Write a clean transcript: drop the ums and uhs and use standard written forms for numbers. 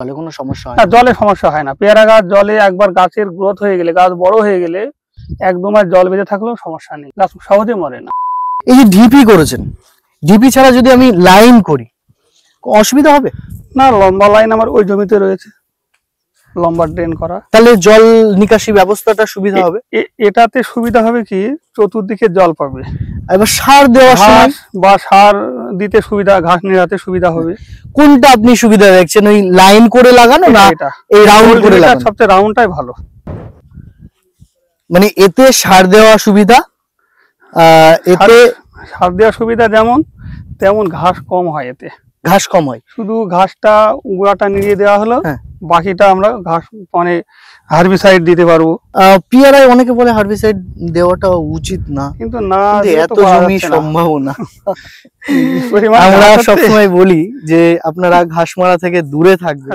জলে কোনো সমস্যা হয় না, না? জলে সমস্যা হয় না। পেয়ারা গাছ জলে একবার গাছের গ্রোথ হয়ে গেলে, গাছ বড় হয়ে গেলে 1-2 মাস জল বেঁধে থাকলেও সমস্যা নেই, গাছ সহজে মরে না। এই যে ঢিপি করেছেন, ঢিপি ছাড়া যদি আমি লাইন করি অসুবিধা হবে? না, লম্বা লাইন আমার ওই জমিতে রয়েছে, লম্বা ড্রেন করা। তাহলে জল নিকাশি ব্যবস্থাটা সুবিধা হবে। এটাতে সুবিধা হবে কি, চতুর্দিকে জল পাবে। এবার সার দেওয়ার সময় ঘাস বা সার দিতে সুবিধা, ঘাস নিড়াতে সুবিধা হবে। কোনটা আপনি সুবিধা দেখছেন, ওই লাইন করে লাগানো না এটা এই রাউন্ড করে লাগানো? সবচেয়ে রাউন্ডটাই ভালো। মানে এতে সার দেওয়া সুবিধা, এতে সার দেওয়া সুবিধা যেমন তেমন ঘাস কম হয়, এতে ঘাস কম হয়। শুধু ঘাসটা গোড়াটা নিড়িয়ে দেওয়া হলো, হ্যাঁ। বাকিটা আমরা ঘাস মানে হার্বিসাইড দিতে পারবো। পিয়ারায় অনেকে বলে হার্বিসাইড দেওয়াটা উচিত না, কিন্তু না, কিন্তু এত জমি সম্ভব না। পরিমাণ আমরা ঘাস হচ্ছে। সবসময় বলি যে আপনারা ঘাস মারা থেকে দূরে থাকবেন।